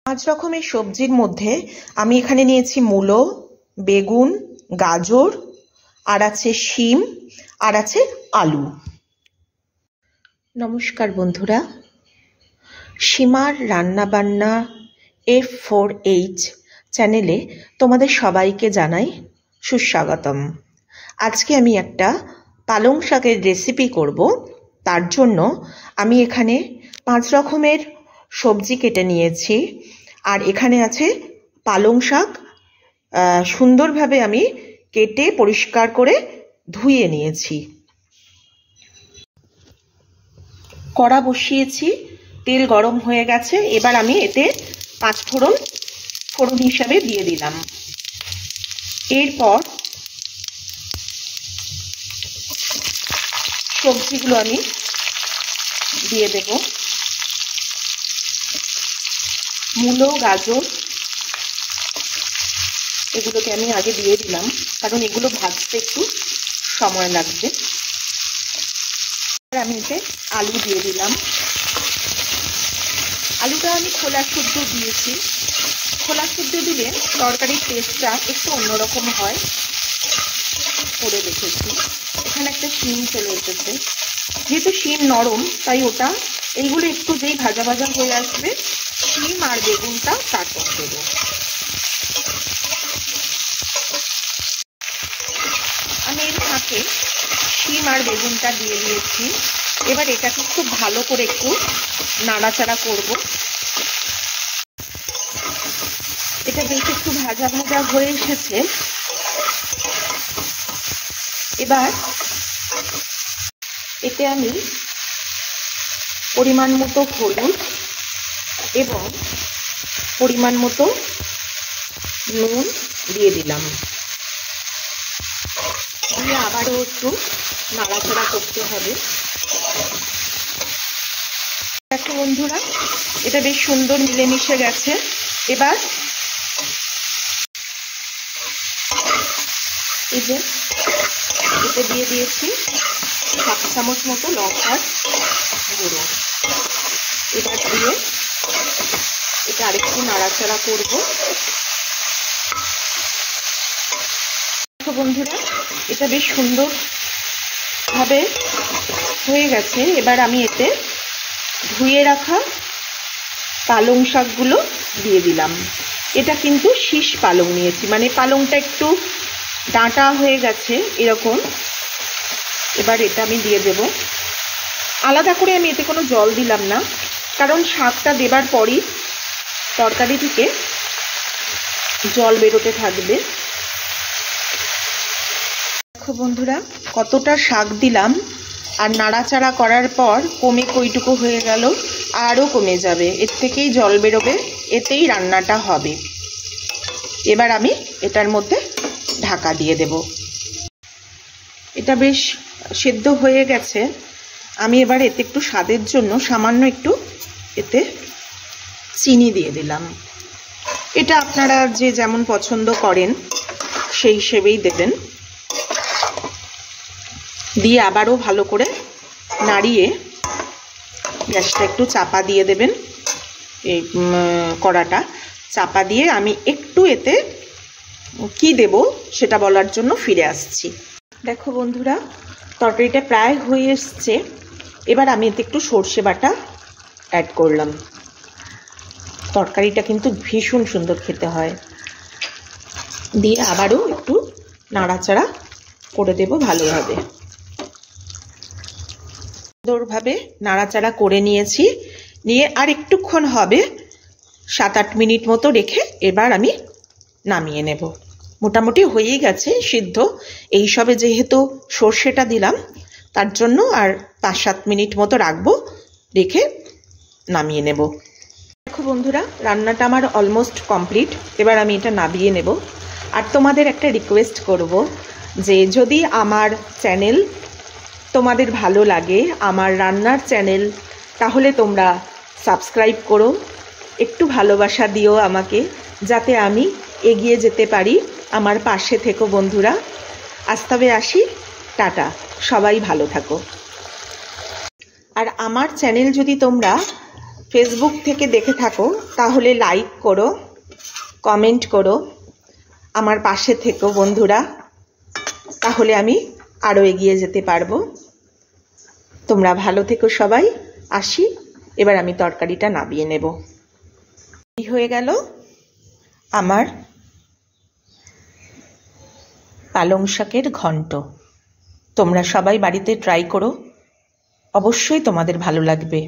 পাঁচ রকমের সবজির মধ্যে আমি এখানে নিয়েছি মূলো, বেগুন, গাজর, আর আছে শিম, আর আছে আলু। নমস্কার বন্ধুরা, সীমার রান্নাবান্না F4H চ্যানেলে তোমাদের সবাইকে জানাই সুস্বাগতম। আজকে আমি একটা পালং শাকের রেসিপি করব। তার জন্য আমি এখানে 5 রকমের সবজি কেটে নিয়েছি, আর এখানে আছে পালং শাক। সুন্দরভাবে আমি কেটে পরিষ্কার করে ধুয়ে নিয়েছি। কড়া বসিয়েছি, তেল গরম হয়ে গেছে। এবার আমি এতে 5 ফোড়ন হিসাবে দিয়ে দিলাম। এরপর সবজিগুলো আমি দিয়ে দেব। মূলো, গাজর এগুলোকে আমি আগে দিয়ে দিলাম, কারণ এগুলো ভাজতে একটু সময় লাগবে। আমি এতে আলু দিয়ে দিলাম। আলুটা আমি খোলা শুদ্ধ দিয়েছি। খোলা শুদ্ধ দিলে তরকারির টেস্টটা একটু অন্যরকম হয়, করে রেখেছি। এখানে একটা শিম চলে এসেছে, যেহেতু শিম নরম তাই ওটা এইগুলো একটু যেই ভাজা ভাজা হয়ে আসবে, শিম আর বেগুনটা তারপর দেবো। আমি এর ফাঁকে শিম আর বেগুনটা দিয়ে দিয়েছি। এবার এটাকে খুব ভালো করে একটু নাড়াচাড়া করব। এটা যেহেতু একটু ভাজা ভাজা হয়ে এসেছে, এবার এতে আমি পরিমাণ মতো হলুদ এবং পরিমাণ মতো নুন দিয়ে দিলাম। দিয়ে আবারও একটু নাড়াচাড়া করতে হবে। দেখো বন্ধুরা, এটা বেশ সুন্দর মিলেমিশে গেছে। এবার এই যে এতে দিয়ে দিয়েছি 1 চামচ মতো লঙ্কার গুঁড়ো। এবার দিয়ে এটা আরেকটু নাড়াচাড়া করব। বন্ধুরা, এটা বেশ সুন্দর ভাবে হয়ে গেছে। এবার আমি এতে ধুয়ে রাখা পালং শাকগুলো দিয়ে দিলাম। এটা কিন্তু শীষ পালং নিয়েছি, মানে পালংটা একটু ডাঁটা হয়ে গেছে এরকম। এবার এটা আমি দিয়ে দেব। আলাদা করে আমি এতে কোনো জল দিলাম না, কারণ শাকটা দেবার পরই তরকারি থেকে জল বেরোতে থাকবে। দেখো বন্ধুরা, কতটা শাক দিলাম, আর নাড়াচাড়া করার পর কমে কইটুকু হয়ে গেল, আরও কমে যাবে। এর থেকেই জল বেরোবে, এতেই রান্নাটা হবে। এবার আমি এটার মধ্যে ঢাকা দিয়ে দেব। এটা বেশ সেদ্ধ হয়ে গেছে। আমি এবার এতে একটু স্বাদের জন্য সামান্য একটু এতে চিনি দিয়ে দিলাম। এটা আপনারা যে যেমন পছন্দ করেন সেই হিসেবেই দেবেন। দিয়ে আবারও ভালো করে নাড়িয়ে গ্যাসটা একটু চাপা দিয়ে দেবেন। এই কড়াটা চাপা দিয়ে আমি একটু এতে কি দেব সেটা বলার জন্য ফিরে আসছি। দেখো বন্ধুরা, তরকারিটা প্রায় হয়ে এসছে। এবার আমি এতে একটু সর্ষে বাটা অ্যাড করলাম। তরকারিটা কিন্তু ভীষণ সুন্দর খেতে হয়। দিয়ে আবারও একটু নাড়াচাড়া করে দেব ভালোভাবে। সুন্দরভাবে নাড়াচাড়া করে নিয়েছি। নিয়ে আর একটুক্ষণ হবে, 7-8 মিনিট মতো রেখে এবার আমি নামিয়ে নেব। মোটামুটি হয়েই গেছে সিদ্ধ। এই সবে যেহেতু সর্ষেটা দিলাম, তার জন্য আর 5-7 মিনিট মতো রাখবো, রেখে নামিয়ে নেব। দেখো বন্ধুরা, রান্নাটা আমার অলমোস্ট কমপ্লিট। এবার আমি এটা নামিয়ে নেব। আর তোমাদের একটা রিকোয়েস্ট করব, যে যদি আমার চ্যানেল তোমাদের ভালো লাগে, আমার রান্নার চ্যানেল, তাহলে তোমরা সাবস্ক্রাইব করো, একটু ভালোবাসা দিও আমাকে, যাতে আমি এগিয়ে যেতে পারি। আমার পাশে থেকো বন্ধুরা। আজ তবে আসি, টাটা, সবাই ভালো থাকো। আর আমার চ্যানেল যদি তোমরা ফেসবুক থেকে দেখে থাকো তাহলে লাইক করো, কমেন্ট করো, আমার পাশে থেকো বন্ধুরা, তাহলে আমি আরও এগিয়ে যেতে পারবো। তোমরা ভালো থেকো সবাই। আসি, এবার আমি তরকারিটা নামিয়ে নেব। হয়ে গেল আমার পালং শাকের ঘন্ট। তোমরা সবাই বাড়িতে ট্রাই করো, অবশ্যই তোমাদের ভালো লাগবে।